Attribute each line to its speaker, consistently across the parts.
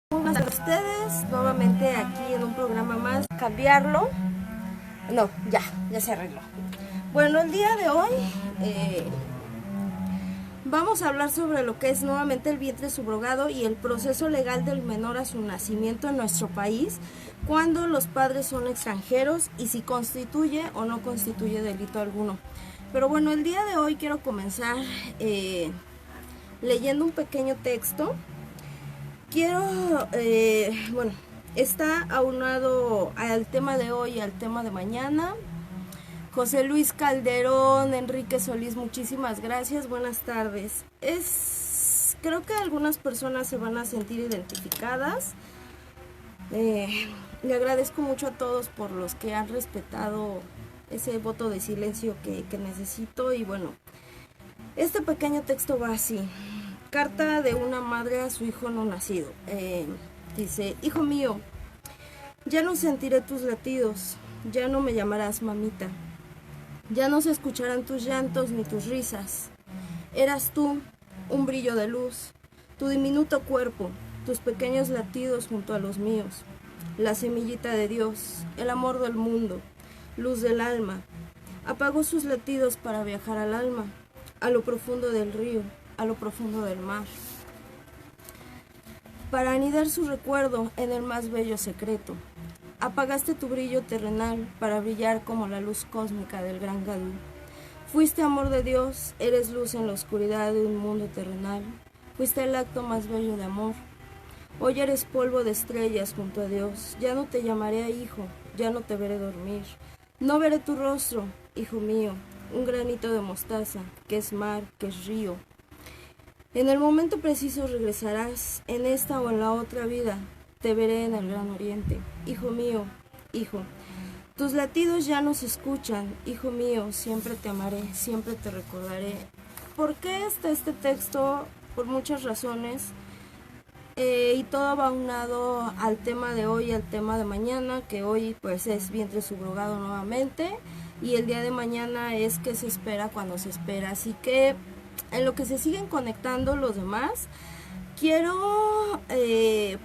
Speaker 1: Buenas tardes a ustedes, nuevamente aquí en un programa más. Cambiarlo. No, ya se arregló. Bueno, el día de hoy vamos a hablar sobre lo que es nuevamente el vientre subrogado y el proceso legal del menor a su nacimiento en nuestro país, cuando los padres son extranjeros y si constituye o no constituye delito alguno. Pero bueno, el día de hoy quiero comenzar leyendo un pequeño texto. Está aunado al tema de hoy y al tema de mañana. José Luis Calderón, Enrique Solís, muchísimas gracias, buenas tardes. Creo que algunas personas se van a sentir identificadas. Le agradezco mucho a todos por los que han respetado ese voto de silencio que necesito. Y bueno, este pequeño texto va así. Carta de una madre a su hijo no nacido. Dice: hijo mío, ya no sentiré tus latidos, ya no me llamarás mamita. Ya no se escucharán tus llantos ni tus risas. Eras tú, un brillo de luz, tu diminuto cuerpo, tus pequeños latidos junto a los míos, la semillita de Dios, el amor del mundo, luz del alma. Apagó sus latidos para viajar al alma, a lo profundo del río, a lo profundo del mar, para anidar su recuerdo en el más bello secreto. Apagaste tu brillo terrenal para brillar como la luz cósmica del gran Gadú. Fuiste amor de Dios, eres luz en la oscuridad de un mundo terrenal. Fuiste el acto más bello de amor. Hoy eres polvo de estrellas junto a Dios. Ya no te llamaré hijo, ya no te veré dormir. No veré tu rostro, hijo mío, un granito de mostaza, que es mar, que es río. En el momento preciso regresarás, en esta o en la otra vida. Te veré en el gran oriente. Hijo mío, hijo, tus latidos ya no se escuchan. Hijo mío, siempre te amaré, siempre te recordaré. ¿Por qué está este texto? Por muchas razones. Y todo va aunado al tema de hoy y al tema de mañana, que hoy pues es vientre subrogado nuevamente. Y el día de mañana es que se espera cuando se espera. Así que en lo que se siguen conectando los demás, quiero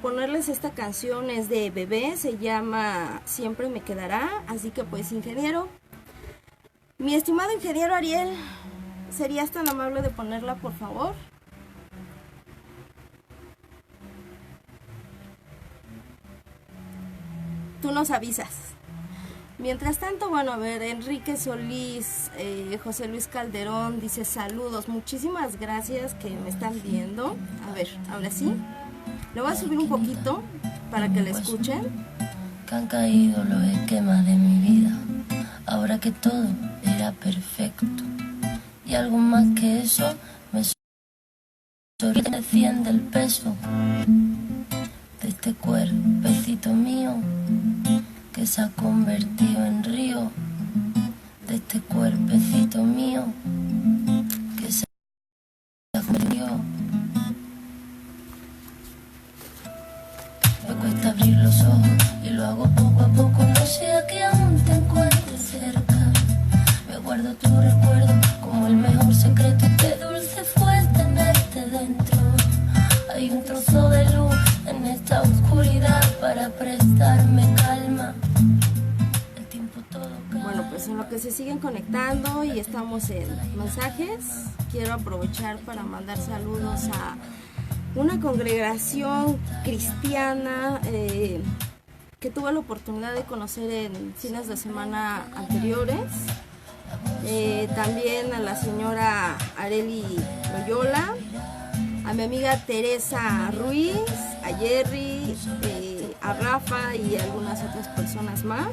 Speaker 1: ponerles esta canción. Es de Bebé, se llama Siempre me quedará. Así que pues, ingeniero, mi estimado ingeniero Ariel, ¿serías tan amable de ponerla, por favor? Tú nos avisas. Mientras tanto, bueno, a ver, Enrique Solís, José Luis Calderón dice saludos, muchísimas gracias que me están viendo. A ver, ahora sí, le voy a subir un poquito para que le escuchen.
Speaker 2: Que han caído los esquemas de mi vida, ahora que todo era perfecto. Y algo más que eso, me desciende el peso de este cuerpecito mío que se ha convertido en río, de este cuerpecito mío que se ha convertido. Me cuesta abrir los ojos y lo hago poco a poco, no sea que aún te encuentres cerca. Me guardo tu recuerdo como el mejor secreto, qué dulce fue tenerte dentro. Hay un trozo de luz en esta oscuridad para prestarme calma.
Speaker 1: Bueno, pues en lo que se siguen conectando y estamos en mensajes, quiero aprovechar para mandar saludos a una congregación cristiana que tuve la oportunidad de conocer en fines de semana anteriores. También a la señora Areli Loyola, a mi amiga Teresa Ruiz, a Jerry, a Rafa y a algunas otras personas más.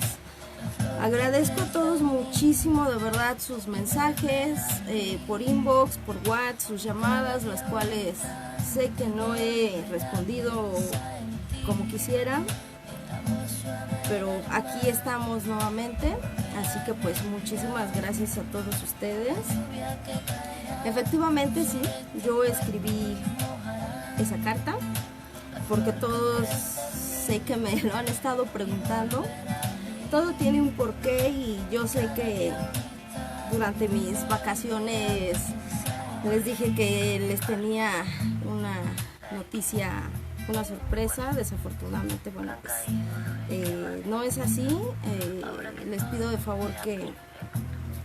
Speaker 1: Agradezco a todos muchísimo, de verdad, sus mensajes por inbox, por WhatsApp, sus llamadas, las cuales sé que no he respondido como quisiera. pero aquí estamos nuevamente, así que pues muchísimas gracias a todos ustedes. Efectivamente sí, yo escribí esa carta porque todos sé que me lo han estado preguntando. Todo tiene un porqué y yo sé que durante mis vacaciones les dije que les tenía una noticia, una sorpresa. Desafortunadamente, bueno, pues no es así. Les pido de favor que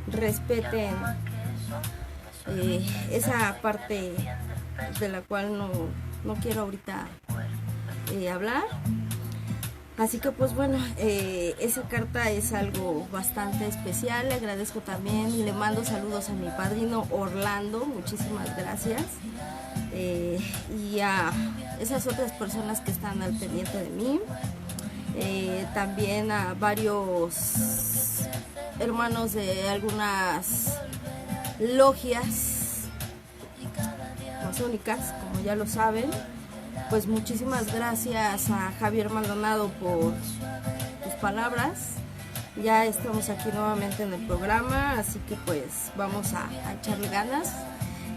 Speaker 1: respeten esa parte de la cual no quiero ahorita hablar. Así que pues bueno, esa carta es algo bastante especial. Le agradezco también y le mando saludos a mi padrino Orlando, muchísimas gracias. Y a esas otras personas que están al pendiente de mí. También a varios hermanos de algunas logias masónicas, como ya lo saben. Pues muchísimas gracias a Javier Maldonado por tus palabras. Ya estamos aquí nuevamente en el programa, así que pues vamos a echarle ganas.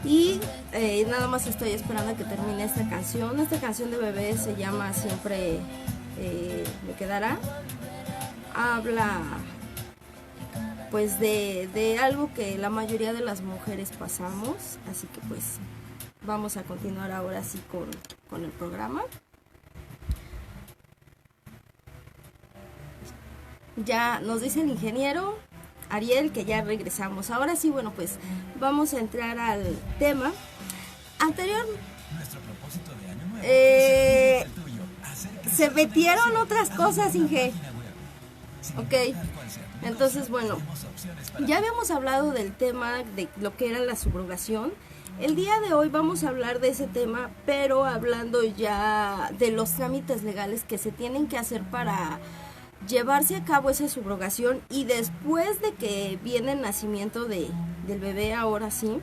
Speaker 1: Y nada más estoy esperando a que termine esta canción. Esta canción de Bebé se llama Siempre me quedará. Habla pues de algo que la mayoría de las mujeres pasamos, así que pues vamos a continuar ahora sí con el programa. Ya nos dice el ingeniero Ariel que ya regresamos. Ahora sí, bueno, pues vamos a entrar al tema anterior. Nuestro propósito de año nuevo es el tuyo. Se metieron otras cosas, Inge. Ok, entonces bueno, ya habíamos hablado del tema de lo que era la subrogación. El día de hoy vamos a hablar de ese tema, pero hablando ya de los trámites legales que se tienen que hacer para llevarse a cabo esa subrogación, y después de que viene el nacimiento del bebé, ahora sí,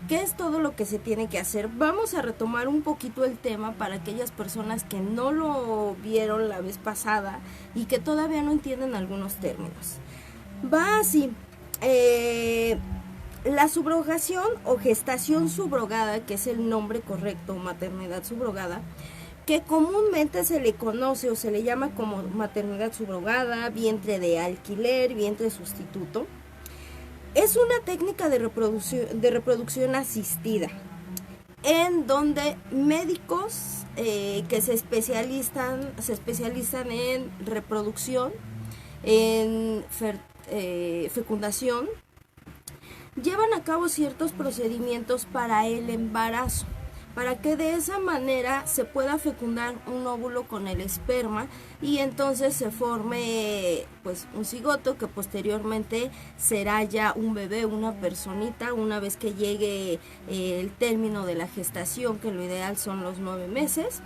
Speaker 1: ¿qué es todo lo que se tiene que hacer? Vamos a retomar un poquito el tema para aquellas personas que no lo vieron la vez pasada y que todavía no entienden algunos términos. Va así. La subrogación o gestación subrogada, que es el nombre correcto, maternidad subrogada, que comúnmente se le conoce o se le llama como maternidad subrogada, vientre de alquiler, vientre sustituto, es una técnica de reproducción asistida, en donde médicos que se especializan en reproducción, en fecundación, llevan a cabo ciertos procedimientos para el embarazo, para que de esa manera se pueda fecundar un óvulo con el esperma y entonces se forme pues un cigoto que posteriormente será ya un bebé, una personita, una vez que llegue el término de la gestación, que lo ideal son los 9 meses.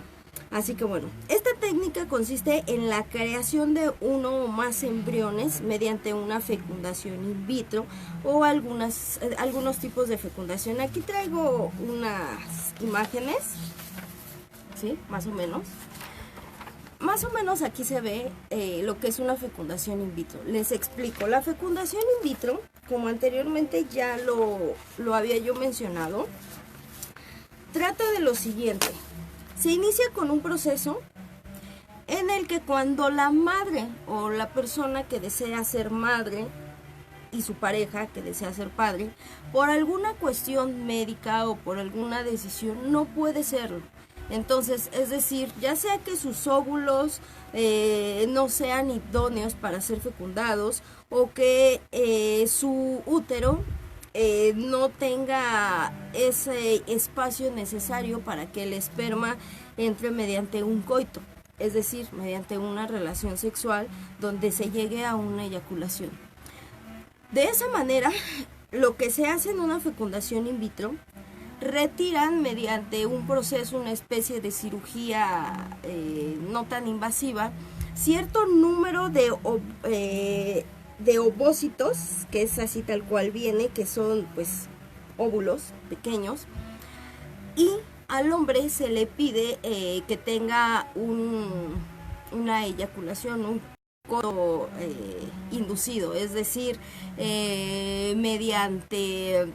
Speaker 1: Así que bueno, esta técnica consiste en la creación de uno o más embriones mediante una fecundación in vitro o algunos tipos de fecundación. Aquí traigo unas imágenes, ¿sí? Más o menos. Más o menos aquí se ve lo que es una fecundación in vitro. Les explico. La fecundación in vitro, como anteriormente ya lo había yo mencionado, trata de lo siguiente. Se inicia con un proceso en el que cuando la madre o la persona que desea ser madre y su pareja que desea ser padre, por alguna cuestión médica o por alguna decisión no puede serlo. Entonces, es decir, ya sea que sus óvulos no sean idóneos para ser fecundados o que su útero no tenga ese espacio necesario para que el esperma entre mediante un coito, es decir, mediante una relación sexual donde se llegue a una eyaculación. De esa manera, lo que se hace en una fecundación in vitro, retiran mediante un proceso, una especie de cirugía no tan invasiva, cierto número de ovocitos, que es así tal cual viene, que son pues óvulos pequeños, y al hombre se le pide que tenga una eyaculación, un coito inducido, es decir, mediante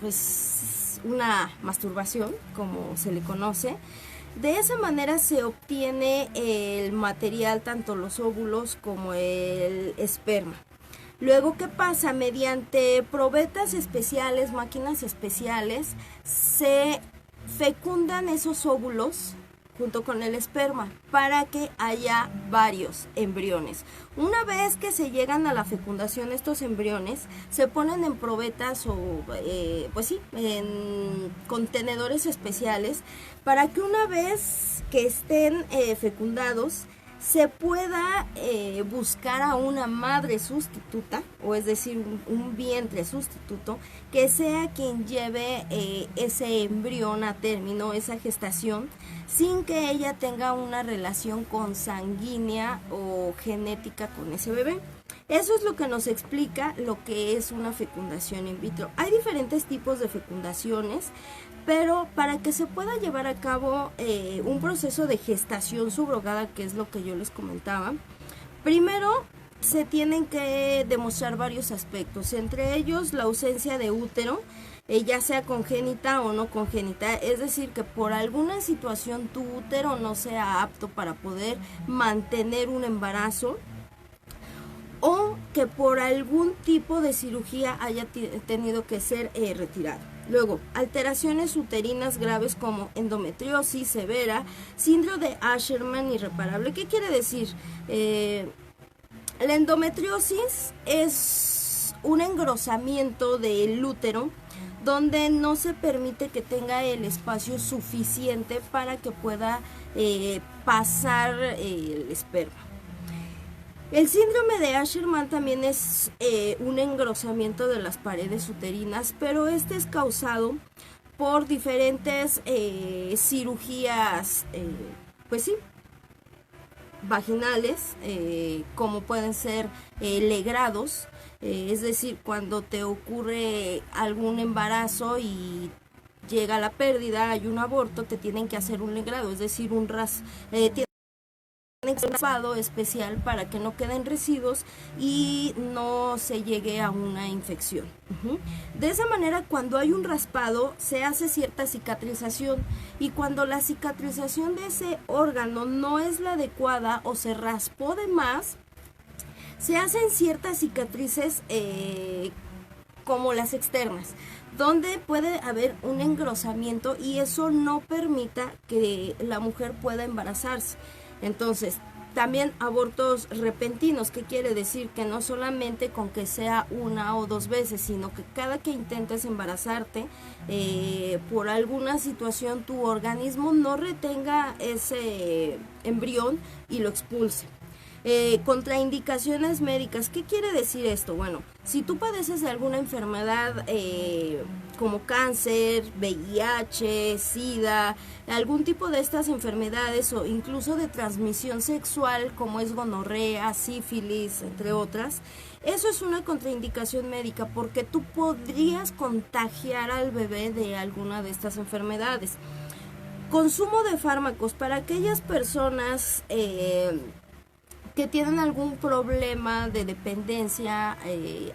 Speaker 1: pues una masturbación, como se le conoce. De esa manera se obtiene el material, tanto los óvulos como el esperma. Luego, ¿qué pasa? Mediante probetas especiales, máquinas especiales, se fecundan esos óvulos junto con el esperma para que haya varios embriones. Una vez que se llegan a la fecundación, estos embriones se ponen en probetas o pues sí, en contenedores especiales para que una vez que estén fecundados se pueda buscar a una madre sustituta, o es decir, un vientre sustituto, que sea quien lleve ese embrión a término, esa gestación, sin que ella tenga una relación consanguínea o genética con ese bebé. Eso es lo que nos explica lo que es una fecundación in vitro. Hay diferentes tipos de fecundaciones, pero para que se pueda llevar a cabo un proceso de gestación subrogada, que es lo que yo les comentaba, primero se tienen que demostrar varios aspectos, entre ellos la ausencia de útero, ya sea congénita o no congénita, es decir, que por alguna situación tu útero no sea apto para poder mantener un embarazo, o que por algún tipo de cirugía haya tenido que ser retirado. Luego, alteraciones uterinas graves como endometriosis severa, síndrome de Asherman irreparable. ¿Qué quiere decir? La endometriosis es un engrosamiento del útero donde no se permite que tenga el espacio suficiente para que pueda pasar el esperma. El síndrome de Asherman también es un engrosamiento de las paredes uterinas, pero este es causado por diferentes cirugías, pues sí, vaginales, como pueden ser legrados, es decir, cuando te ocurre algún embarazo y llega la pérdida, hay un aborto, te tienen que hacer un legrado, es decir, un raspado especial para que no queden residuos y no se llegue a una infección. De esa manera, cuando hay un raspado, se hace cierta cicatrización, y cuando la cicatrización de ese órgano no es la adecuada o se raspó de más, se hacen ciertas cicatrices como las externas, donde puede haber un engrosamiento y eso no permita que la mujer pueda embarazarse. Entonces, también abortos repentinos, ¿qué quiere decir? Que no solamente con que sea una o dos veces, sino que cada que intentes embarazarte, por alguna situación tu organismo no retenga ese embrión y lo expulse. Contraindicaciones médicas, ¿qué quiere decir esto? Bueno, si tú padeces de alguna enfermedad como cáncer, VIH, SIDA, algún tipo de estas enfermedades o incluso de transmisión sexual como es gonorrea, sífilis, entre otras, eso es una contraindicación médica porque tú podrías contagiar al bebé de alguna de estas enfermedades. Consumo de fármacos para aquellas personas que tienen algún problema de dependencia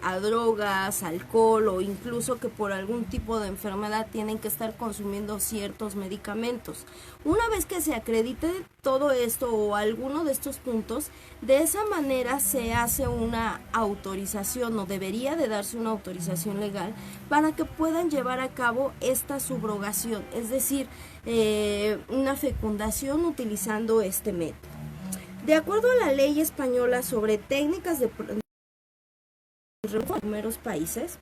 Speaker 1: a drogas, alcohol, o incluso que por algún tipo de enfermedad tienen que estar consumiendo ciertos medicamentos. Una vez que se acredite todo esto o alguno de estos puntos, de esa manera se hace una autorización, o debería de darse una autorización legal para que puedan llevar a cabo esta subrogación, es decir, una fecundación utilizando este método. De acuerdo a la ley española sobre técnicas de en primeros países,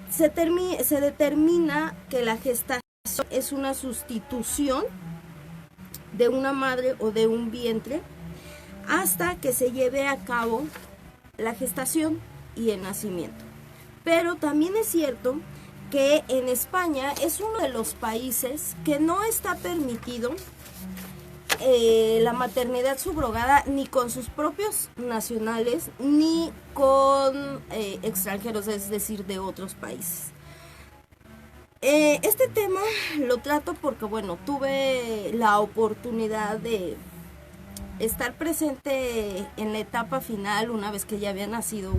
Speaker 1: se determina que la gestación es una sustitución de una madre o de un vientre hasta que se lleve a cabo la gestación y el nacimiento. Pero también es cierto que en España es uno de los países que no está permitido la maternidad subrogada ni con sus propios nacionales ni con extranjeros, es decir, de otros países. Este tema lo trato porque, bueno, tuve la oportunidad de estar presente en la etapa final una vez que ya había nacido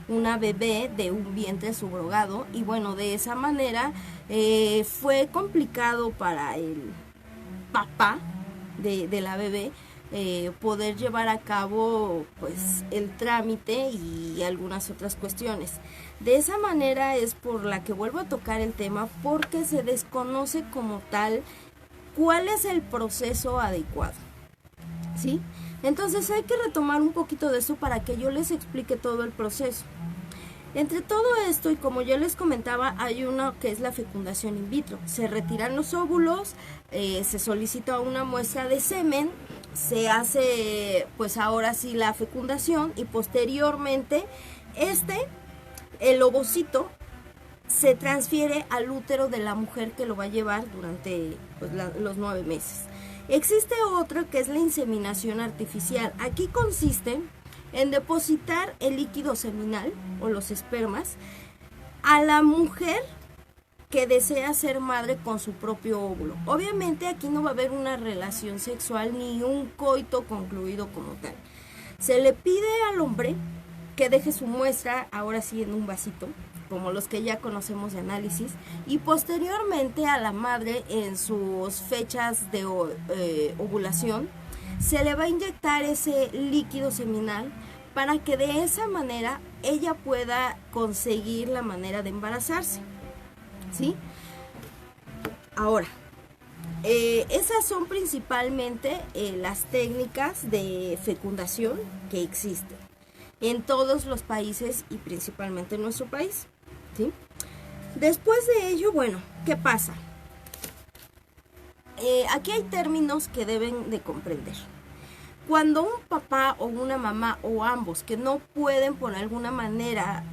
Speaker 1: una bebé de un vientre subrogado, y bueno, de esa manera fue complicado para el papá de la bebé poder llevar a cabo pues el trámite y algunas otras cuestiones. De esa manera es por la que vuelvo a tocar el tema, porque se desconoce como tal cuál es el proceso adecuado, ¿sí? Entonces hay que retomar un poquito de eso para que yo les explique todo el proceso. Entre todo esto, y como yo les comentaba, hay uno que es la fecundación in vitro. Se retiran los óvulos, se solicita una muestra de semen, se hace pues ahora sí la fecundación, y posteriormente el ovocito se transfiere al útero de la mujer que lo va a llevar durante pues, los 9 meses. Existe otro que es la inseminación artificial. Aquí consiste en depositar el líquido seminal o los espermas a la mujer que desea ser madre con su propio óvulo. Obviamente aquí no va a haber una relación sexual ni un coito concluido como tal. Se le pide al hombre que deje su muestra, ahora sí en un vasito, como los que ya conocemos de análisis, y posteriormente a la madre en sus fechas de ovulación se le va a inyectar ese líquido seminal para que de esa manera ella pueda conseguir la manera de embarazarse, ¿sí? Ahora, esas son principalmente las técnicas de fecundación que existen en todos los países y principalmente en nuestro país, ¿sí? Después de ello, bueno, ¿qué pasa? Aquí hay términos que deben de comprender. Cuando un papá o una mamá o ambos que no pueden por alguna manera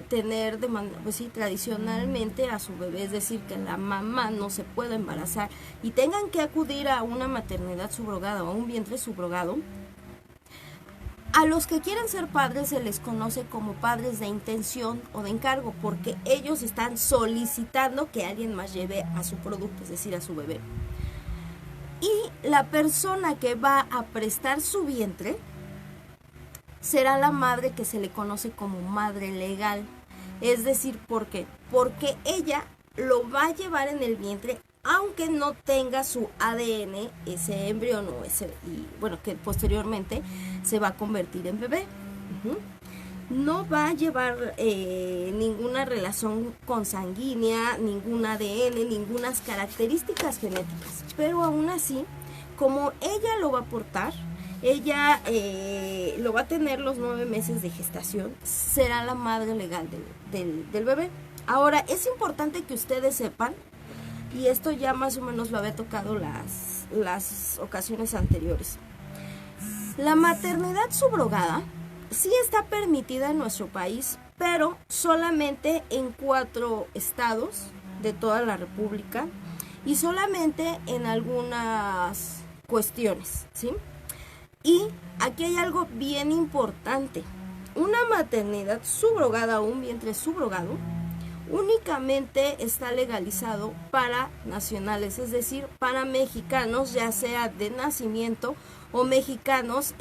Speaker 1: tener pues sí, tradicionalmente a su bebé, es decir, que la mamá no se pueda embarazar y tengan que acudir a una maternidad subrogada o a un vientre subrogado, a los que quieren ser padres se les conoce como padres de intención o de encargo, porque ellos están solicitando que alguien más lleve a su producto, es decir, a su bebé. Y la persona que va a prestar su vientre será la madre que se le conoce como madre legal. Es decir, ¿por qué? Porque ella lo va a llevar en el vientre aunque no tenga su ADN, ese embrión o y bueno, que posteriormente se va a convertir en bebé. No va a llevar ninguna relación consanguínea, ningún ADN, ninguna características genéticas, pero aún así, como ella lo va a portar, ella lo va a tener los 9 meses de gestación, será la madre legal del bebé. Ahora, es importante que ustedes sepan, y esto ya más o menos lo había tocado las ocasiones anteriores, la maternidad subrogada sí está permitida en nuestro país, pero solamente en 4 estados de toda la República y solamente en algunas cuestiones, ¿sí? Y aquí hay algo bien importante. Una maternidad subrogada o un vientre subrogado únicamente está legalizado para nacionales, es decir, para mexicanos, ya sea de nacimiento o mexicanos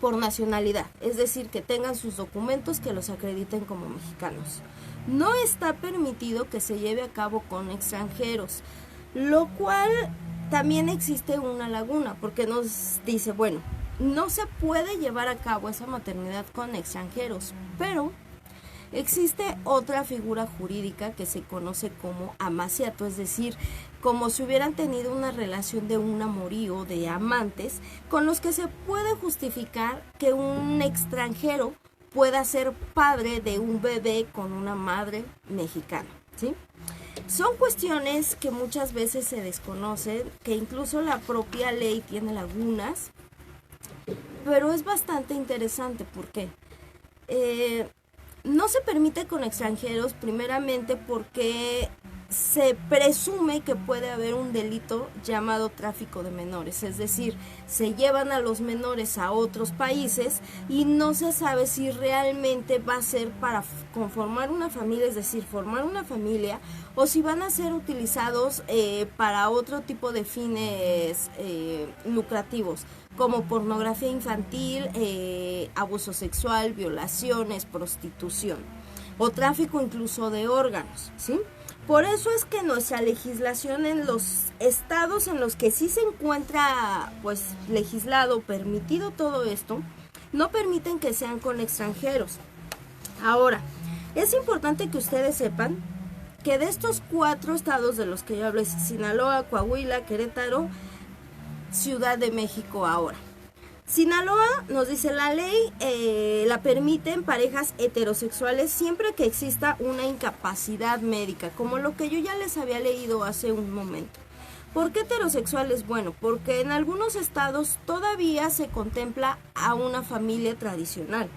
Speaker 1: por nacionalidad, es decir, que tengan sus documentos que los acrediten como mexicanos. No está permitido que se lleve a cabo con extranjeros, lo cual también existe una laguna, porque nos dice, bueno, no se puede llevar a cabo esa maternidad con extranjeros, pero existe otra figura jurídica que se conoce como amaciato, es decir, como si hubieran tenido una relación de un amorío, de amantes, con los que se puede justificar que un extranjero pueda ser padre de un bebé con una madre mexicana, ¿sí? Son cuestiones que muchas veces se desconocen, que incluso la propia ley tiene lagunas, pero es bastante interesante porque no se permite con extranjeros, primeramente porque se presume que puede haber un delito llamado tráfico de menores, es decir, se llevan a los menores a otros países y no se sabe si realmente va a ser para conformar una familia, es decir, formar una familia, o si van a ser utilizados para otro tipo de fines lucrativos, como pornografía infantil, abuso sexual, violaciones, prostitución o tráfico incluso de órganos, ¿sí? Por eso es que nuestra legislación en los estados en los que sí se encuentra pues legislado, permitido todo esto, no permiten que sean con extranjeros. Ahora, es importante que ustedes sepan que de estos 4 estados de los que yo hablo, Sinaloa, Coahuila, Querétaro, Ciudad de México ahora. Sinaloa nos dice la ley la permiten parejas heterosexuales siempre que exista una incapacidad médica, como lo que yo ya les había leído hace un momento. ¿Por qué heterosexuales? Bueno, porque en algunos estados todavía se contempla a una familia tradicional,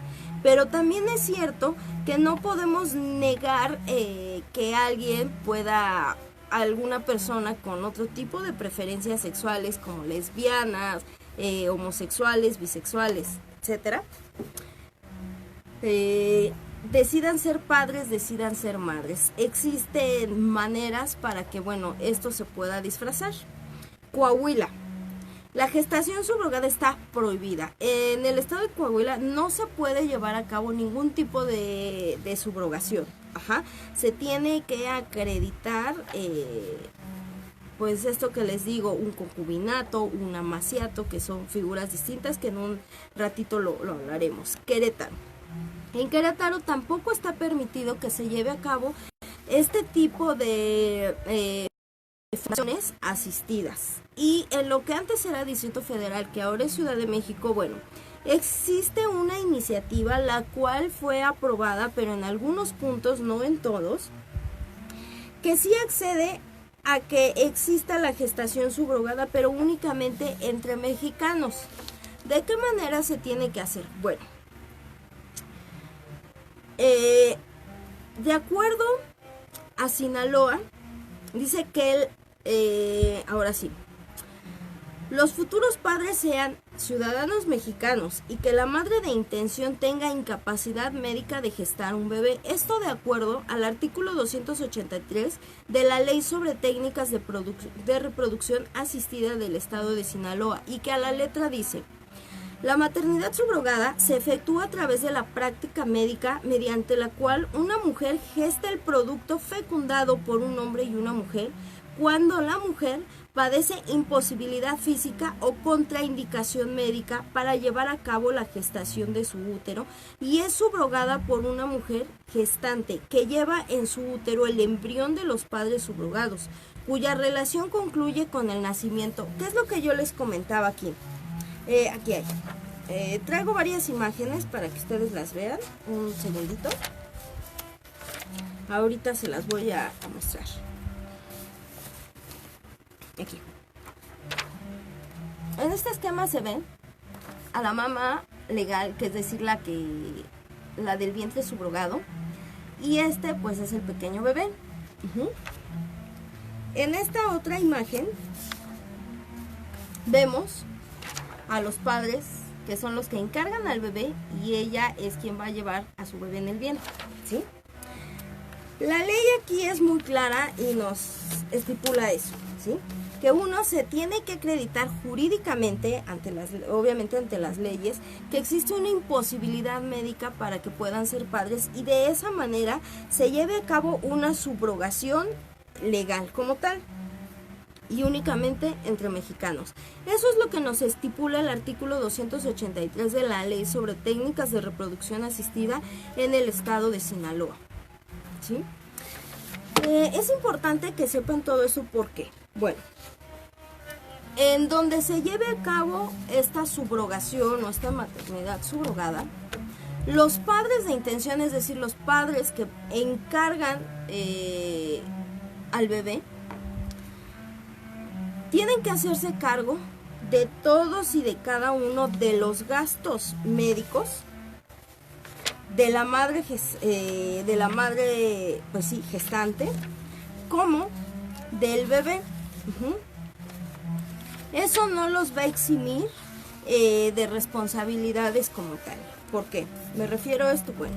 Speaker 1: pero también es cierto que no podemos negar que alguien pueda, alguna persona con otro tipo de preferencias sexuales como lesbianas, homosexuales, bisexuales, etcétera, decidan ser padres, decidan ser madres. Existen maneras para que, bueno, esto se pueda disfrazar. Coahuila. La gestación subrogada está prohibida. En el estado de Coahuila no se puede llevar a cabo ningún tipo de subrogación. Ajá. Se tiene que acreditar pues esto que les digo, un concubinato, un amaciato, que son figuras distintas que en un ratito lo hablaremos. Querétaro. En Querétaro tampoco está permitido que se lleve a cabo este tipo de funciones asistidas. Y en lo que antes era Distrito Federal, que ahora es Ciudad de México, bueno, existe una iniciativa la cual fue aprobada, pero en algunos puntos, no en todos, que sí accede a que exista la gestación subrogada, pero únicamente entre mexicanos. ¿De qué manera se tiene que hacer? Bueno, de acuerdo a Sinaloa, dice que ahora sí, los futuros padres sean ciudadanos mexicanos y que la madre de intención tenga incapacidad médica de gestar un bebé. Esto de acuerdo al artículo 283 de la Ley sobre Técnicas de Reproducción Asistida del Estado de Sinaloa, y que a la letra dice: la maternidad subrogada se efectúa a través de la práctica médica mediante la cual una mujer gesta el producto fecundado por un hombre y una mujer cuando la mujer padece imposibilidad física o contraindicación médica para llevar a cabo la gestación de su útero, y es subrogada por una mujer gestante que lleva en su útero el embrión de los padres subrogados, cuya relación concluye con el nacimiento. ¿Qué es lo que yo les comentaba aquí? Aquí hay. Traigo varias imágenes para que ustedes las vean. Un segundito. Ahorita se las voy a mostrar. Aquí. En este esquema se ven a la mamá legal, que es decir, la del vientre subrogado, y este pues es el pequeño bebé. En esta otra imagen vemos a los padres, que son los que encargan al bebé, y ella es quien va a llevar a su bebé en el vientre, ¿sí? La ley aquí es muy clara y nos estipula eso, ¿sí? Que uno se tiene que acreditar jurídicamente, obviamente ante las leyes, que existe una imposibilidad médica para que puedan ser padres, y de esa manera se lleve a cabo una subrogación legal como tal, y únicamente entre mexicanos. Eso es lo que nos estipula el artículo 283 de la Ley sobre Técnicas de Reproducción Asistida en el estado de Sinaloa, ¿sí? Es importante que sepan todo eso. ¿Por qué? Bueno, en donde se lleve a cabo esta subrogación o esta maternidad subrogada, los padres de intención, es decir, los padres que encargan al bebé, tienen que hacerse cargo de todos y de cada uno de los gastos médicos de la madre, pues sí, gestante, como del bebé. Eso no los va a eximir de responsabilidades como tal. ¿Por qué? Me refiero a esto. Bueno,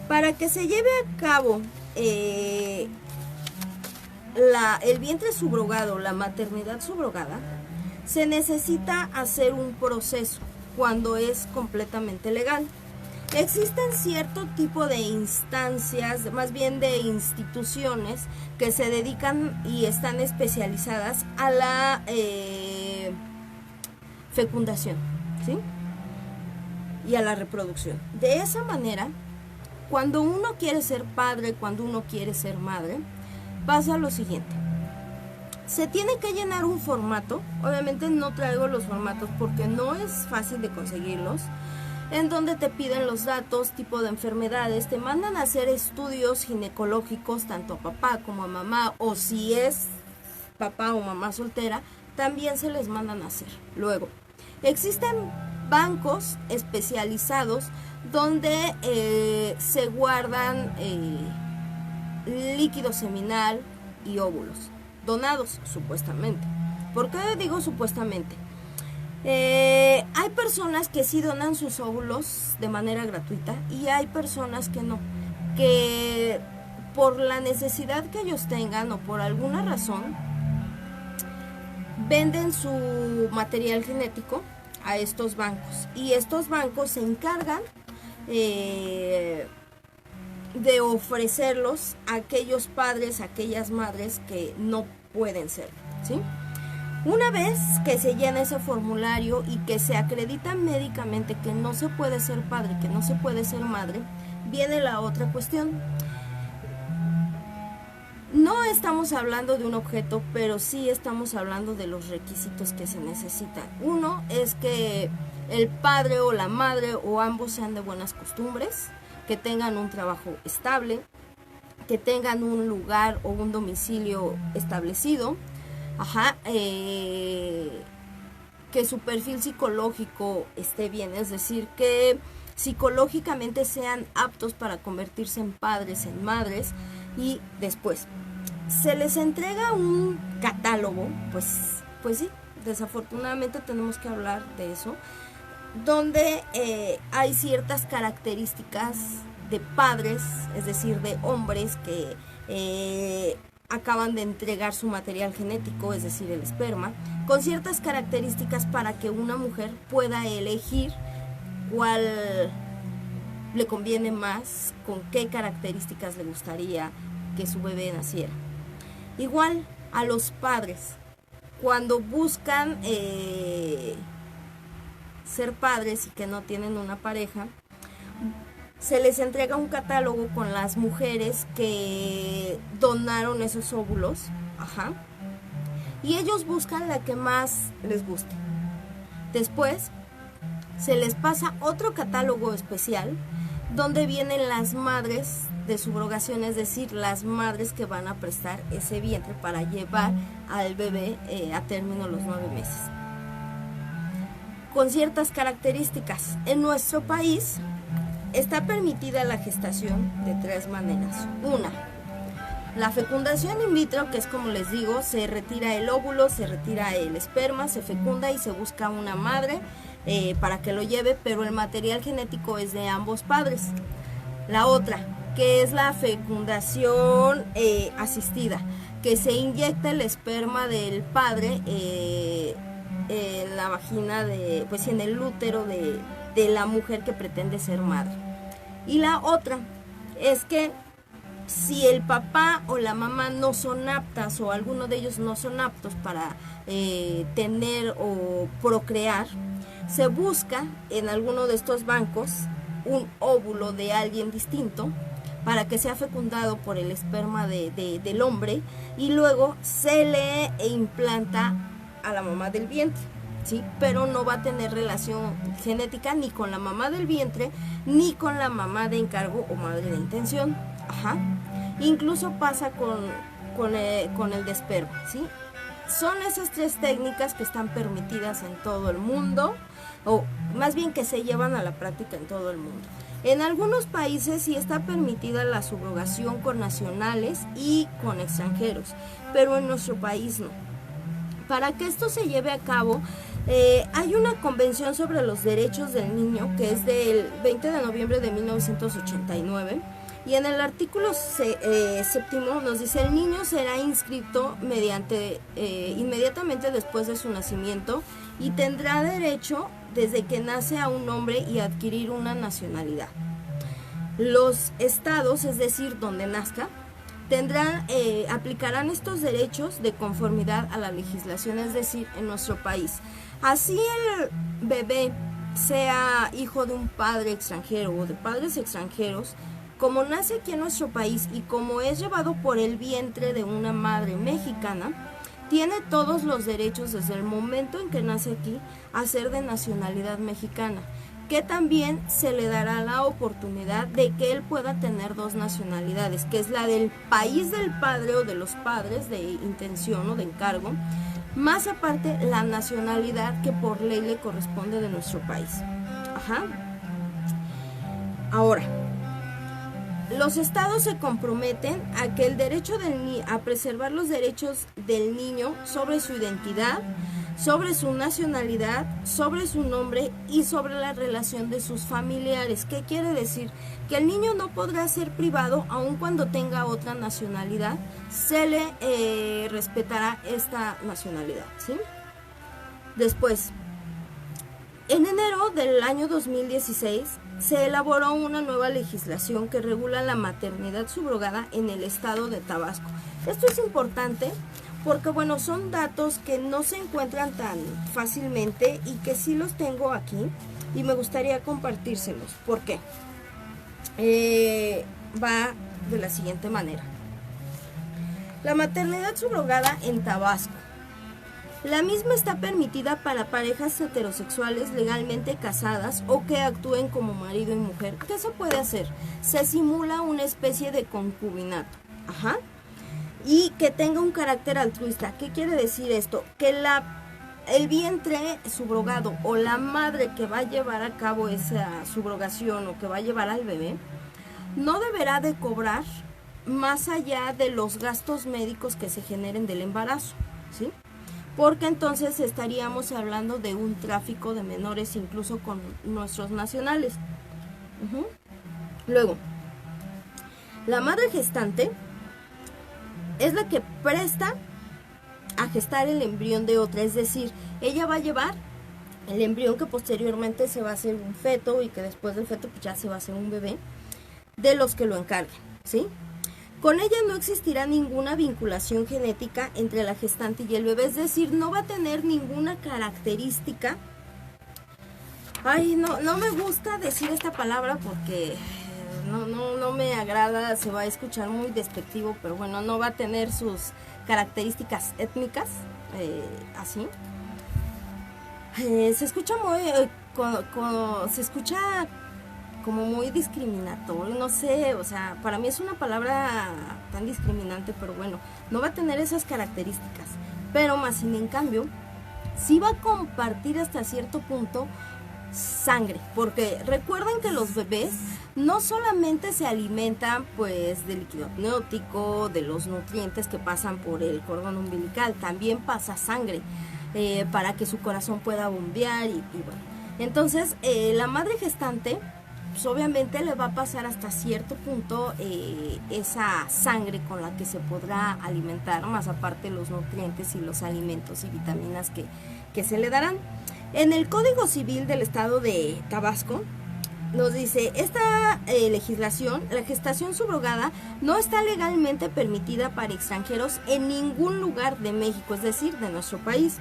Speaker 1: para que se lleve a cabo el vientre subrogado, la maternidad subrogada, se necesita hacer un proceso cuando es completamente legal. Existen cierto tipo de instancias, más bien de instituciones, que se dedican y están especializadas a la fecundación, ¿sí? Y a la reproducción. De esa manera, cuando uno quiere ser padre, cuando uno quiere ser madre, pasa lo siguiente. Se tiene que llenar un formato. Obviamente no traigo los formatos porque no es fácil de conseguirlos, en donde te piden los datos, tipo de enfermedades, te mandan a hacer estudios ginecológicos tanto a papá como a mamá, o si es papá o mamá soltera, también se les mandan a hacer. Luego, existen bancos especializados donde se guardan líquido seminal y óvulos, donados supuestamente. ¿Por qué digo supuestamente? Hay personas que sí donan sus óvulos de manera gratuita y hay personas que no, que por la necesidad que ellos tengan o por alguna razón venden su material genético a estos bancos, y estos bancos se encargan de ofrecerlos a aquellos padres, a aquellas madres que no pueden ser, ¿sí? Una vez que se llena ese formulario y que se acredita médicamente que no se puede ser padre, que no se puede ser madre, viene la otra cuestión. No estamos hablando de un objeto, pero sí estamos hablando de los requisitos que se necesitan. Uno es que el padre o la madre o ambos sean de buenas costumbres, que tengan un trabajo estable, que tengan un lugar o un domicilio establecido, que su perfil psicológico esté bien, es decir, que psicológicamente sean aptos para convertirse en padres, en madres. Y después se les entrega un catálogo, pues sí, desafortunadamente tenemos que hablar de eso, donde hay ciertas características de padres, es decir, de hombres que acaban de entregar su material genético, es decir, el esperma, con ciertas características para que una mujer pueda elegir cuál le conviene más, con qué características le gustaría que su bebé naciera. Igual a los padres, cuando buscan ser padres y que no tienen una pareja, se les entrega un catálogo con las mujeres que donaron esos óvulos, y ellos buscan la que más les guste. Después se les pasa otro catálogo especial donde vienen las madres de subrogación, es decir, las madres que van a prestar ese vientre para llevar al bebé a término los 9 meses. Con ciertas características. En nuestro país está permitida la gestación de 3 maneras. Una, la fecundación in vitro, que es como les digo, se retira el óvulo, se retira el esperma, se fecunda y se busca una madre para que lo lleve, pero el material genético es de ambos padres. La otra, que es la fecundación asistida, que se inyecta el esperma del padre en la vagina, pues en el útero de la mujer que pretende ser madre. Y la otra es que si el papá o la mamá no son aptas, o alguno de ellos no son aptos para tener o procrear, se busca en alguno de estos bancos un óvulo de alguien distinto para que sea fecundado por el esperma del hombre, y luego se le implanta a la mamá del vientre, ¿sí? Pero no va a tener relación genética ni con la mamá del vientre ni con la mamá de encargo o madre de intención. Incluso pasa con el de esperma, ¿sí? Son esas 3 técnicas que están permitidas en todo el mundo, o más bien que se llevan a la práctica en todo el mundo. En algunos países sí está permitida la subrogación con nacionales y con extranjeros, pero en nuestro país no. Para que esto se lleve a cabo, hay una convención sobre los derechos del niño que es del 20 de noviembre de 1989 y en el artículo séptimo nos dice: el niño será inscrito inmediatamente después de su nacimiento y tendrá derecho desde que nace a un nombre y adquirir una nacionalidad. Los estados, es decir, donde nazca, aplicarán estos derechos de conformidad a la legislación, es decir, en nuestro país. Así el bebé sea hijo de un padre extranjero o de padres extranjeros, como nace aquí en nuestro país y como es llevado por el vientre de una madre mexicana, tiene todos los derechos desde el momento en que nace aquí a ser de nacionalidad mexicana, que también se le dará la oportunidad de que él pueda tener dos nacionalidades, que es la del país del padre o de los padres de intención o de encargo, más aparte la nacionalidad que por ley le corresponde de nuestro país. Ahora, los estados se comprometen a que el derecho a preservar los derechos del niño sobre su identidad, sobre su nacionalidad, sobre su nombre y sobre la relación de sus familiares. ¿Qué quiere decir? Que el niño no podrá ser privado aun cuando tenga otra nacionalidad, se le respetará esta nacionalidad, ¿sí? Después, en enero del año 2016 se elaboró una nueva legislación que regula la maternidad subrogada en el estado de Tabasco. Esto es importante porque, bueno, son datos que no se encuentran tan fácilmente y que sí los tengo aquí y me gustaría compartírselos. ¿Por qué? Va de la siguiente manera. La maternidad subrogada en Tabasco. La misma está permitida para parejas heterosexuales legalmente casadas o que actúen como marido y mujer. ¿Qué se puede hacer? Se simula una especie de concubinato. Y que tenga un carácter altruista. ¿Qué quiere decir esto? Que el vientre subrogado o la madre que va a llevar a cabo esa subrogación o que va a llevar al bebé no deberá de cobrar más allá de los gastos médicos que se generen del embarazo, ¿sí? Porque entonces estaríamos hablando de un tráfico de menores incluso con nuestros nacionales. Luego, la madre gestante es la que presta a gestar el embrión de otra, es decir, ella va a llevar el embrión que posteriormente se va a hacer un feto y que después del feto pues ya se va a hacer un bebé, de los que lo encarguen, ¿sí? Con ella no existirá ninguna vinculación genética entre la gestante y el bebé, es decir, no va a tener ninguna característica. No me gusta decir esta palabra porque no me agrada, se va a escuchar muy despectivo, pero bueno, no va a tener sus características étnicas, así. Se escucha como muy discriminatorio, no sé, o sea, para mí es una palabra tan discriminante, pero bueno, no va a tener esas características, pero más sin en cambio, sí va a compartir hasta cierto punto sangre, porque recuerden que los bebés no solamente se alimentan pues del líquido amniótico, de los nutrientes que pasan por el cordón umbilical, también pasa sangre para que su corazón pueda bombear y bueno, entonces la madre gestante pues obviamente le va a pasar hasta cierto punto esa sangre con la que se podrá alimentar, más aparte los nutrientes y los alimentos y vitaminas que se le darán. En el Código Civil del Estado de Tabasco nos dice, esta legislación, la gestación subrogada no está legalmente permitida para extranjeros en ningún lugar de México, es decir, de nuestro país.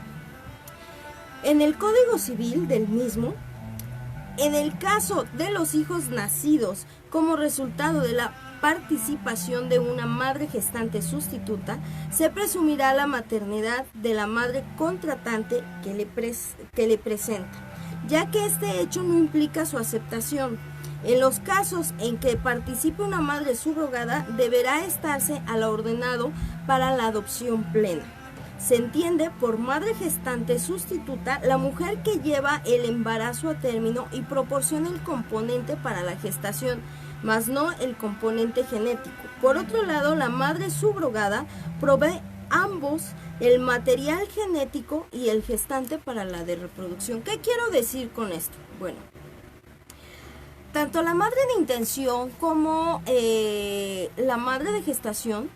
Speaker 1: En el Código Civil del mismo, en el caso de los hijos nacidos como resultado de la participación de una madre gestante sustituta, se presumirá la maternidad de la madre contratante que le presenta, ya que este hecho no implica su aceptación. En los casos en que participe una madre subrogada, deberá estarse a lo ordenado para la adopción plena. Se entiende por madre gestante sustituta la mujer que lleva el embarazo a término y proporciona el componente para la gestación, mas no el componente genético. Por otro lado, la madre subrogada provee ambos, el material genético y el gestante para la de reproducción. ¿Qué quiero decir con esto? Bueno, tanto la madre de intención como la madre de gestación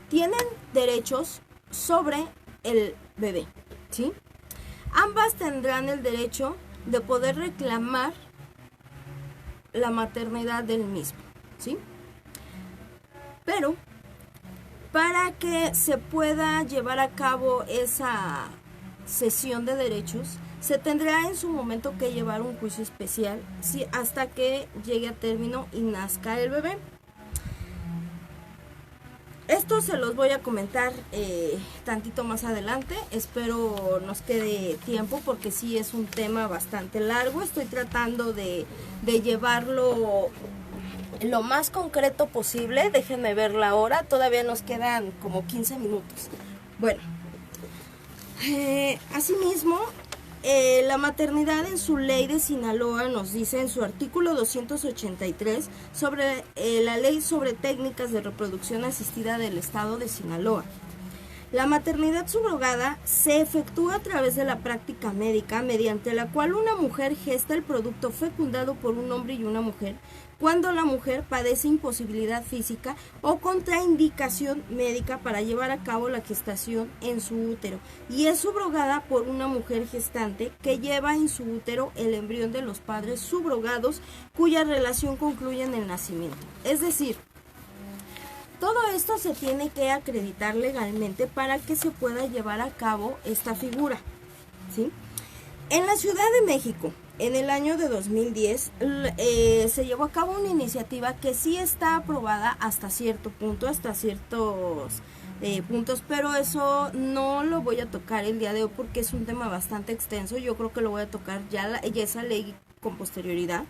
Speaker 1: tienen derechos sobre el bebé, ¿sí? Ambas tendrán el derecho de poder reclamar la maternidad del mismo, ¿sí? Pero para que se pueda llevar a cabo esa cesión de derechos, se tendrá en su momento que llevar un juicio especial, ¿sí?, hasta que llegue a término y nazca el bebé. Esto se los voy a comentar tantito más adelante. Espero nos quede tiempo porque sí es un tema bastante largo. Estoy tratando de llevarlo lo más concreto posible. Déjenme ver la hora. Todavía nos quedan como 15 minutos. Bueno, asimismo, la maternidad en su ley de Sinaloa nos dice en su artículo 283 sobre la ley sobre técnicas de reproducción asistida del estado de Sinaloa. La maternidad subrogada se efectúa a través de la práctica médica mediante la cual una mujer gesta el producto fecundado por un hombre y una mujer cuando la mujer padece imposibilidad física o contraindicación médica para llevar a cabo la gestación en su útero, y es subrogada por una mujer gestante que lleva en su útero el embrión de los padres subrogados cuya relación concluye en el nacimiento. Es decir, todo esto se tiene que acreditar legalmente para que se pueda llevar a cabo esta figura, ¿sí? En la Ciudad de México, en el año de 2010, se llevó a cabo una iniciativa que sí está aprobada hasta cierto punto, hasta ciertos puntos, pero eso no lo voy a tocar el día de hoy porque es un tema bastante extenso. Yo creo que lo voy a tocar ya esa ley con posterioridad,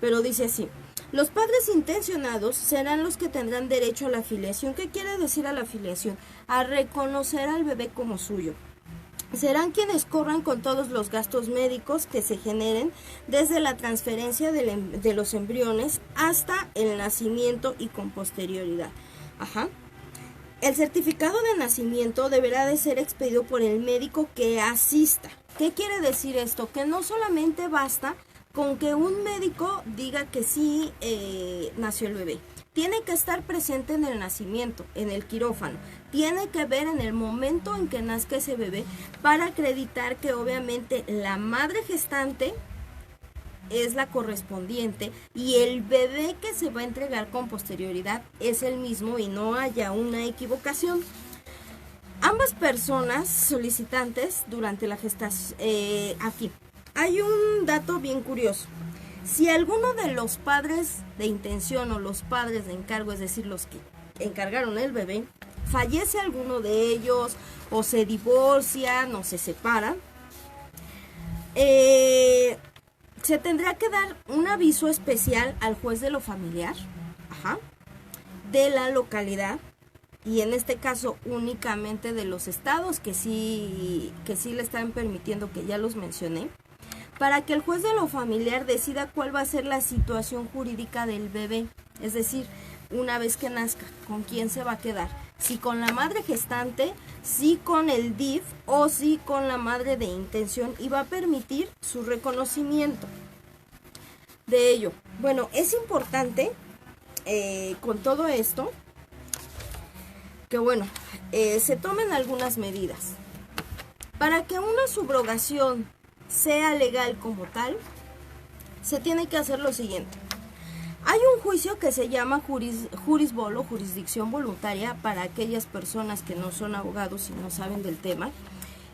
Speaker 1: pero dice así: los padres intencionados serán los que tendrán derecho a la filiación. ¿Qué quiere decir a la filiación? A reconocer al bebé como suyo. Serán quienes corran con todos los gastos médicos que se generen desde la transferencia de los embriones hasta el nacimiento y con posterioridad. El certificado de nacimiento deberá de ser expedido por el médico que asista. ¿Qué quiere decir esto? Que no solamente basta con que un médico diga que sí nació el bebé. Tiene que estar presente en el nacimiento, en el quirófano. Tiene que ver en el momento en que nazca ese bebé para acreditar que obviamente la madre gestante es la correspondiente y el bebé que se va a entregar con posterioridad es el mismo y no haya una equivocación. Ambas personas solicitantes durante la gestación, aquí hay un dato bien curioso. Si alguno de los padres de intención o los padres de encargo, es decir, los que encargaron el bebé, fallece alguno de ellos o se divorcian o se separan, se tendrá que dar un aviso especial al juez de lo familiar de la localidad, y en este caso únicamente de los estados que sí le están permitiendo, que ya los mencioné, para que el juez de lo familiar decida cuál va a ser la situación jurídica del bebé. Es decir, una vez que nazca, ¿con quién se va a quedar? Si con la madre gestante, si con el DIF o si con la madre de intención, y va a permitir su reconocimiento de ello. Bueno, es importante con todo esto que se tomen algunas medidas. Para que una subrogación sea legal como tal, se tiene que hacer lo siguiente. Hay un juicio que se llama jurisbolo, jurisdicción voluntaria, para aquellas personas que no son abogados y no saben del tema,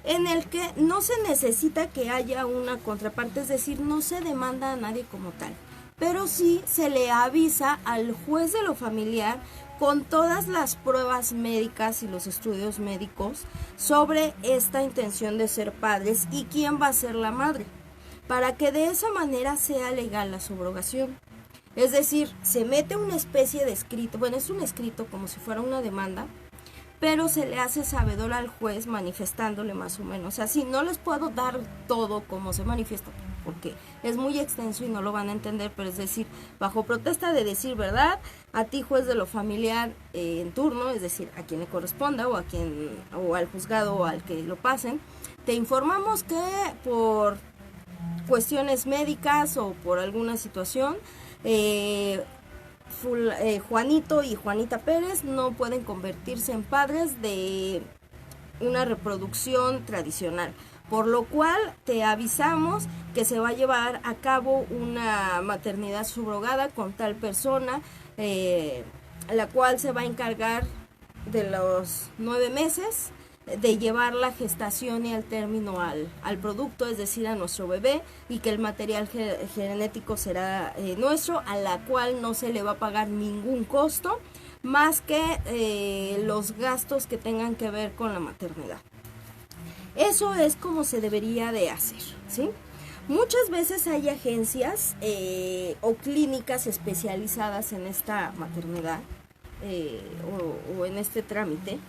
Speaker 1: en el que no se necesita que haya una contraparte, es decir, no se demanda a nadie como tal, pero sí se le avisa al juez de lo familiar con todas las pruebas médicas y los estudios médicos sobre esta intención de ser padres y quién va a ser la madre, para que de esa manera sea legal la subrogación. Es decir, se mete una especie de escrito, es un escrito como si fuera una demanda, pero se le hace sabedor al juez manifestándole más o menos. Así, no les puedo dar todo como se manifiesta, porque es muy extenso y no lo van a entender, pero es decir, bajo protesta de decir verdad, a ti juez de lo familiar en turno, es decir, a quien le corresponda o al juzgado o al que lo pasen, te informamos que por cuestiones médicas o por alguna situación, Juanito y Juanita Pérez no pueden convertirse en padres de una reproducción tradicional, por lo cual te avisamos que se va a llevar a cabo una maternidad subrogada con tal persona, la cual se va a encargar de los 9 meses de llevar la gestación y al término al producto, es decir, a nuestro bebé, y que el material genético será nuestro, a la cual no se le va a pagar ningún costo más que los gastos que tengan que ver con la maternidad. Eso es como se debería de hacer, ¿sí? Muchas veces hay agencias o clínicas especializadas en esta maternidad o en este trámite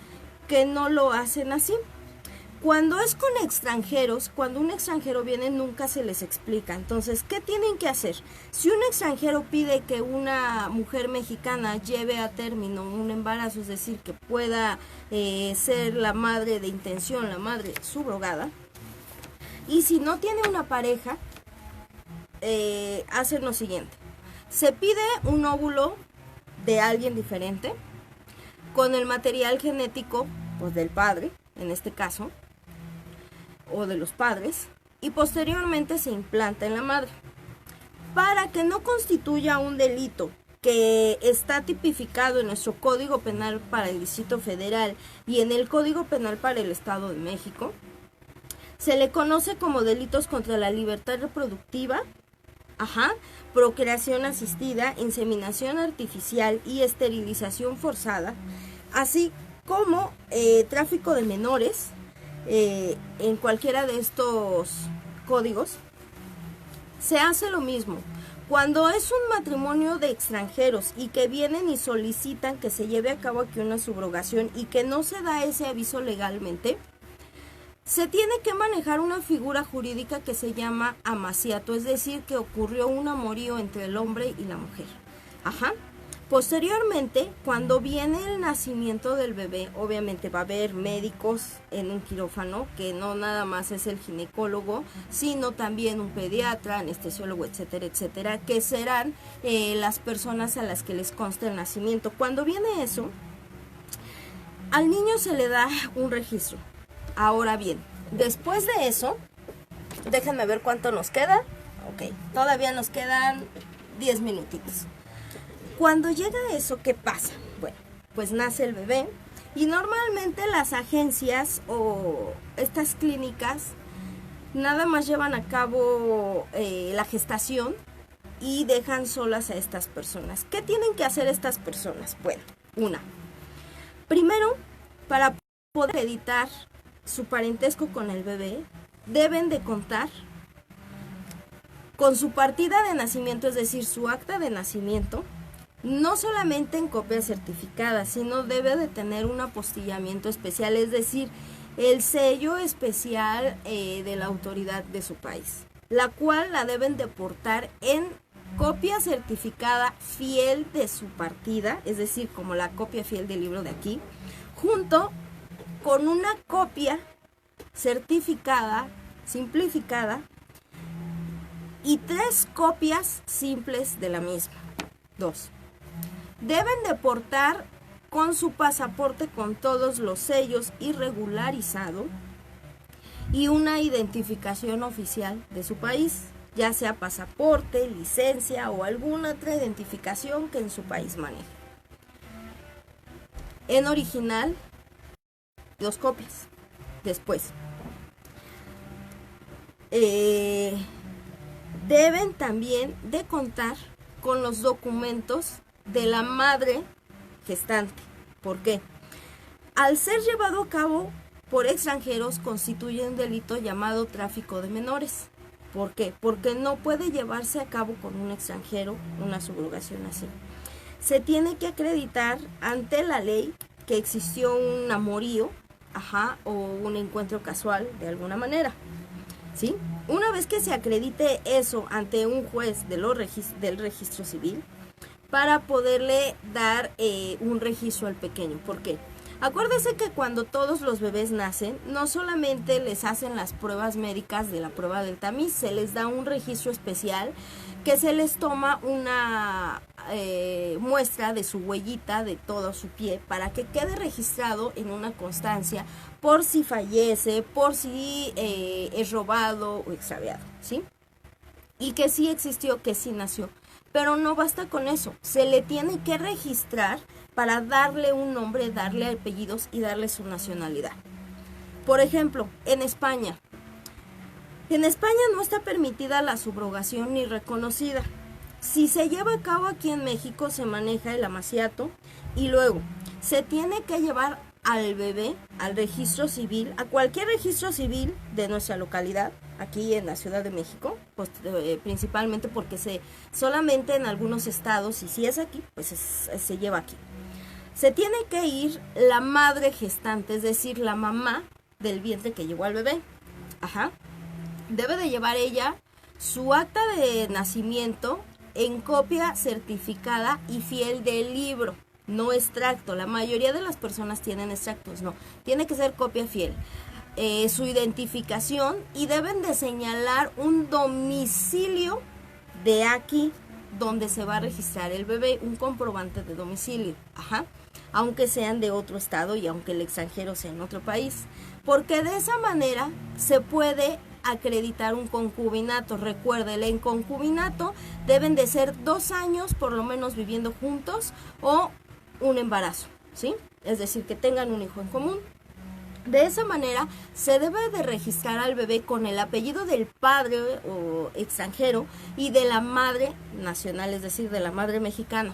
Speaker 1: que no lo hacen así. Cuando es con extranjeros, cuando un extranjero viene, nunca se les explica. Entonces, ¿qué tienen que hacer? Si un extranjero pide que una mujer mexicana lleve a término un embarazo, es decir, que pueda ser la madre de intención, la madre subrogada, y si no tiene una pareja, hacen lo siguiente. Se pide un óvulo de alguien diferente, con el material genético, pues del padre, en este caso, o de los padres, y posteriormente se implanta en la madre. Para que no constituya un delito que está tipificado en nuestro Código Penal para el Distrito Federal y en el Código Penal para el Estado de México, se le conoce como delitos contra la libertad reproductiva, procreación asistida, inseminación artificial y esterilización forzada, así como tráfico de menores. En cualquiera de estos códigos se hace lo mismo. Cuando es un matrimonio de extranjeros y que vienen y solicitan que se lleve a cabo aquí una subrogación y que no se da ese aviso legalmente, se tiene que manejar una figura jurídica que se llama amaciato, es decir, que ocurrió un amorío entre el hombre y la mujer. Posteriormente, cuando viene el nacimiento del bebé, obviamente va a haber médicos en un quirófano, que no nada más es el ginecólogo, sino también un pediatra, anestesiólogo, etcétera, etcétera, que serán las personas a las que les consta el nacimiento. Cuando viene eso, al niño se le da un registro. Ahora bien, después de eso, déjenme ver cuánto nos queda. Ok, todavía nos quedan 10 minutitos. Cuando llega eso, ¿qué pasa? Bueno, pues nace el bebé y normalmente las agencias o estas clínicas nada más llevan a cabo la gestación y dejan solas a estas personas. ¿Qué tienen que hacer estas personas? Bueno, primero, para poder acreditar su parentesco con el bebé, deben de contar con su partida de nacimiento, es decir, su acta de nacimiento, no solamente en copia certificada, sino debe de tener un apostillamiento especial, es decir, el sello especial de la autoridad de su país, la cual la deben de portar en copia certificada fiel de su partida, es decir, como la copia fiel del libro de aquí, junto con una copia certificada, simplificada, y 3 copias simples de la misma. 2. Deben de portar con su pasaporte con todos los sellos y regularizado y una identificación oficial de su país, ya sea pasaporte, licencia o alguna otra identificación que en su país maneje. En original, 2 copias. Después, deben también de contar con los documentos de la madre gestante. ¿Por qué? Al ser llevado a cabo por extranjeros, constituye un delito llamado tráfico de menores. ¿Por qué? Porque no puede llevarse a cabo con un extranjero una subrogación así. Se tiene que acreditar ante la ley que existió un amorío, o un encuentro casual de alguna manera, ¿sí? Una vez que se acredite eso ante un juez del registro civil, para poderle dar un registro al pequeño. ¿Por qué? Acuérdese que cuando todos los bebés nacen, no solamente les hacen las pruebas médicas de la prueba del tamiz, se les da un registro especial que se les toma una muestra de su huellita de todo su pie para que quede registrado en una constancia por si fallece, por si es robado o extraviado, ¿sí? Y que sí existió, que sí nació. Pero no basta con eso, se le tiene que registrar para darle un nombre, darle apellidos y darle su nacionalidad. Por ejemplo, en España no está permitida la subrogación ni reconocida. Si se lleva a cabo aquí en México se maneja el amaciato y luego se tiene que llevar al bebé al registro civil, a cualquier registro civil de nuestra localidad, aquí en la Ciudad de México, pues, principalmente porque solamente en algunos estados, y si es aquí, pues se lleva aquí. Se tiene que ir la madre gestante, es decir, la mamá del vientre que llevó al bebé. Debe de llevar ella su acta de nacimiento en copia certificada y fiel del libro, no extracto. La mayoría de las personas tienen extractos, no. Tiene que ser copia fiel. Su identificación y deben de señalar un domicilio de aquí donde se va a registrar el bebé, un comprobante de domicilio, aunque sean de otro estado y aunque el extranjero sea en otro país, porque de esa manera se puede acreditar un concubinato. Recuérdele, en concubinato deben de ser 2 años por lo menos viviendo juntos o un embarazo, ¿sí? Es decir, que tengan un hijo en común. De esa manera se debe de registrar al bebé con el apellido del padre o extranjero y de la madre nacional, es decir, de la madre mexicana.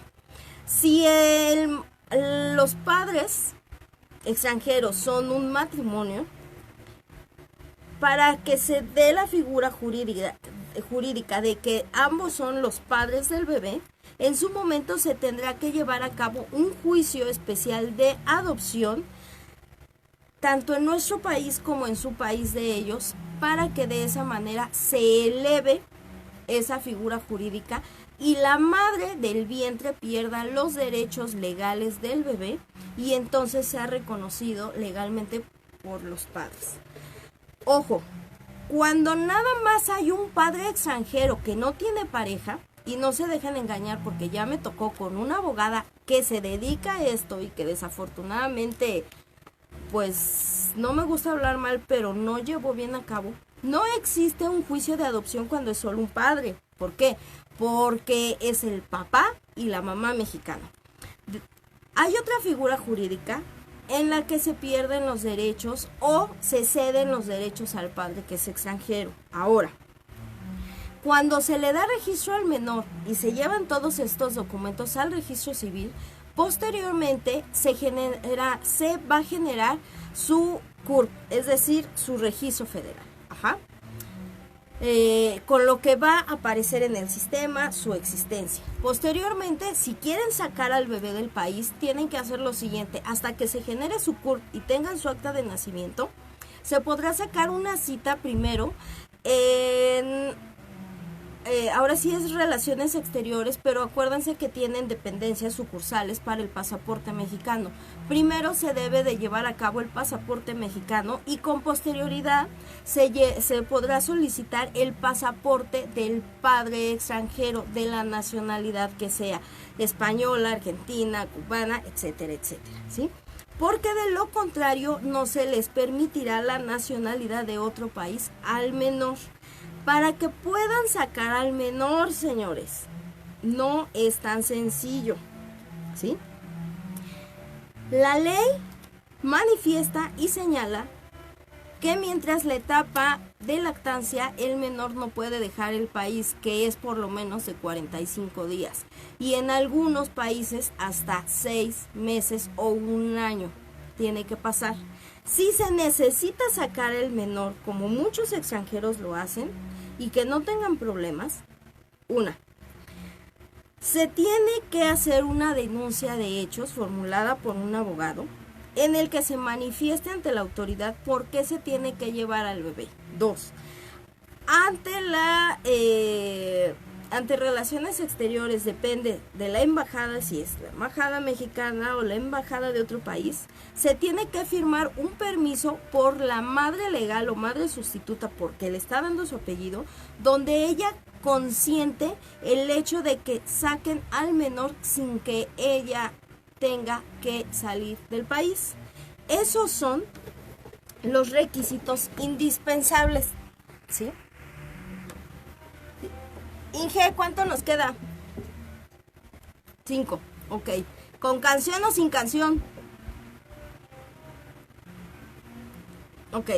Speaker 1: Si los padres extranjeros son un matrimonio, para que se dé la figura jurídica de que ambos son los padres del bebé, en su momento se tendrá que llevar a cabo un juicio especial de adopción, tanto en nuestro país como en su país de ellos, para que de esa manera se eleve esa figura jurídica y la madre del vientre pierda los derechos legales del bebé y entonces sea reconocido legalmente por los padres. Ojo, cuando nada más hay un padre extranjero que no tiene pareja, y no se dejen engañar porque ya me tocó con una abogada que se dedica a esto y que desafortunadamente, pues no me gusta hablar mal, pero no llevó bien a cabo. No existe un juicio de adopción cuando es solo un padre. ¿Por qué? Porque es el papá y la mamá mexicana. Hay otra figura jurídica en la que se pierden los derechos o se ceden los derechos al padre que es extranjero. Ahora, cuando se le da registro al menor y se llevan todos estos documentos al registro civil, posteriormente se va a generar su CURP, es decir, su registro federal. Con lo que va a aparecer en el sistema su existencia. Posteriormente, si quieren sacar al bebé del país, tienen que hacer lo siguiente: hasta que se genere su CURP y tengan su acta de nacimiento, se podrá sacar una cita primero ahora sí es Relaciones Exteriores, pero acuérdense que tienen dependencias sucursales para el pasaporte mexicano. Primero se debe de llevar a cabo el pasaporte mexicano y con posterioridad se podrá solicitar el pasaporte del padre extranjero de la nacionalidad que sea, española, argentina, cubana, etcétera, etcétera, ¿sí? Porque de lo contrario no se les permitirá la nacionalidad de otro país al menor. Para que puedan sacar al menor, señores, no es tan sencillo, ¿sí? La ley manifiesta y señala que mientras la etapa de lactancia, el menor no puede dejar el país, que es por lo menos de 45 días, y en algunos países hasta 6 meses o 1 año tiene que pasar. Si se necesita sacar el menor, como muchos extranjeros lo hacen, y que no tengan problemas, se tiene que hacer una denuncia de hechos formulada por un abogado en el que se manifieste ante la autoridad por qué se tiene que llevar al bebé. 2. Ante relaciones exteriores, depende de la embajada, si es la embajada mexicana o la embajada de otro país, se tiene que firmar un permiso por la madre legal o madre sustituta, porque le está dando su apellido, donde ella consiente el hecho de que saquen al menor sin que ella tenga que salir del país. Esos son los requisitos indispensables, ¿sí? Inge, ¿cuánto nos queda? 5, ok. ¿Con canción o sin canción? Ok,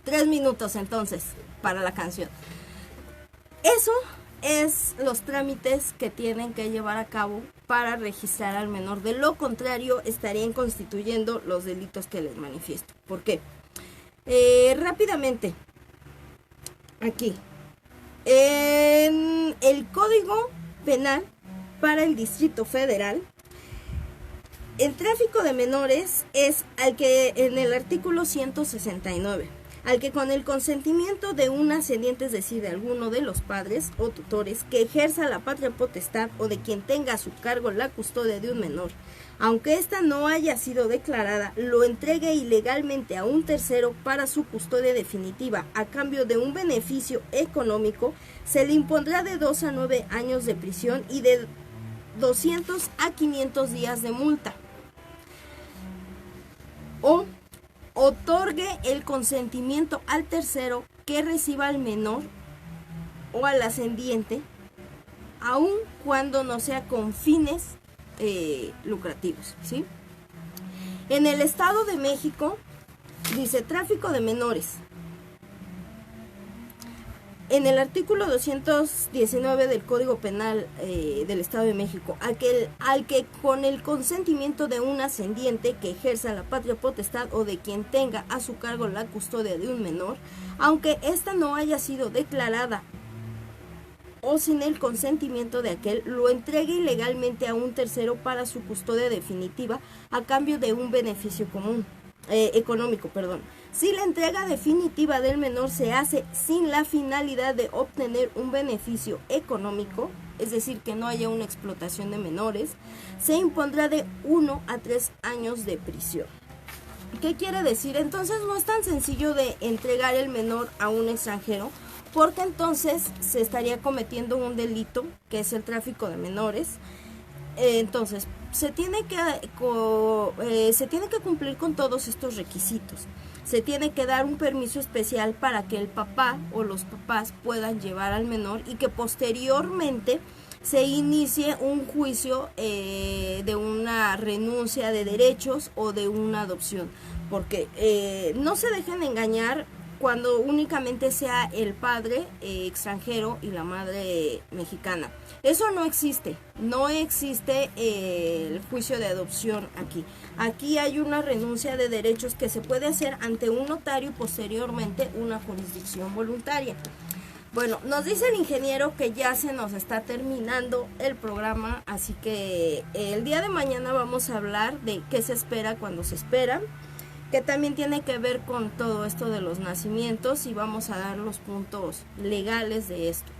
Speaker 1: 3 minutos entonces para la canción. Eso es los trámites que tienen que llevar a cabo para registrar al menor. De lo contrario, estarían constituyendo los delitos que les manifiesto. ¿Por qué? Rápidamente, aquí. En el Código Penal para el Distrito Federal, el tráfico de menores es al que en el artículo 169, al que con el consentimiento de un ascendiente, es decir, de alguno de los padres o tutores que ejerza la patria potestad o de quien tenga a su cargo la custodia de un menor, aunque ésta no haya sido declarada, lo entregue ilegalmente a un tercero para su custodia definitiva a cambio de un beneficio económico, se le impondrá de 2 a 9 años de prisión y de 200 a 500 días de multa. O otorgue el consentimiento al tercero que reciba al menor o al ascendiente, aun cuando no sea con fines lucrativos, ¿sí? En el Estado de México dice tráfico de menores. En el artículo 219 del Código Penal del Estado de México, al que con el consentimiento de un ascendiente que ejerza la patria potestad o de quien tenga a su cargo la custodia de un menor, aunque ésta no haya sido declarada o sin el consentimiento de aquel, lo entregue ilegalmente a un tercero para su custodia definitiva a cambio de un beneficio económico. Si la entrega definitiva del menor se hace sin la finalidad de obtener un beneficio económico, es decir, que no haya una explotación de menores, se impondrá de 1 a 3 años de prisión. ¿Qué quiere decir? Entonces no es tan sencillo de entregar el menor a un extranjero, porque entonces se estaría cometiendo un delito que es el tráfico de menores. Entonces se tiene que cumplir con todos estos requisitos. Se tiene que dar un permiso especial para que el papá o los papás puedan llevar al menor y que posteriormente se inicie un juicio de una renuncia de derechos o de una adopción, porque no se dejen engañar cuando únicamente sea el padre extranjero y la madre mexicana. Eso no existe el juicio de adopción aquí. Aquí hay una renuncia de derechos que se puede hacer ante un notario y posteriormente una jurisdicción voluntaria. Bueno, nos dice el ingeniero que ya se nos está terminando el programa, así que el día de mañana vamos a hablar de qué se espera cuando se espera, que también tiene que ver con todo esto de los nacimientos, y vamos a dar los puntos legales de esto.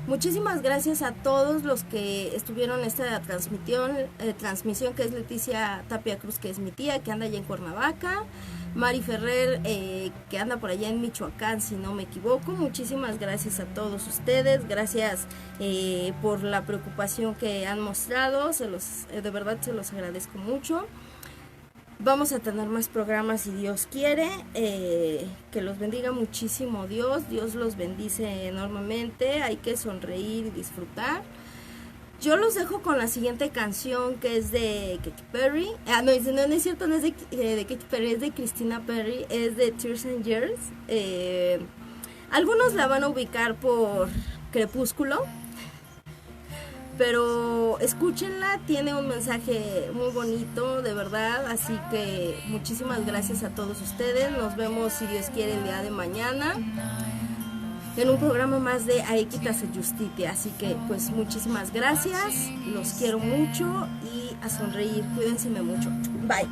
Speaker 1: Muchísimas gracias a todos los que estuvieron en esta transmisión, que es Leticia Tapia Cruz, que es mi tía, que anda allá en Cuernavaca, Mari Ferrer, que anda por allá en Michoacán, si no me equivoco. Muchísimas gracias a todos ustedes, gracias por la preocupación que han mostrado, de verdad se los agradezco mucho. Vamos a tener más programas si Dios quiere, que los bendiga muchísimo Dios los bendice enormemente, hay que sonreír y disfrutar. Yo los dejo con la siguiente canción, que es de Katy Perry. No es cierto, no es de Katy Perry, es de Christina Perry, es de Tears and Years. Algunos la van a ubicar por Crepúsculo, pero escúchenla, tiene un mensaje muy bonito, de verdad, así que muchísimas gracias a todos ustedes, nos vemos si Dios quiere el día de mañana. en un programa más de Aiquitas e Justitia. Así que pues muchísimas gracias, los quiero mucho y a sonreír, cuídense mucho. Bye.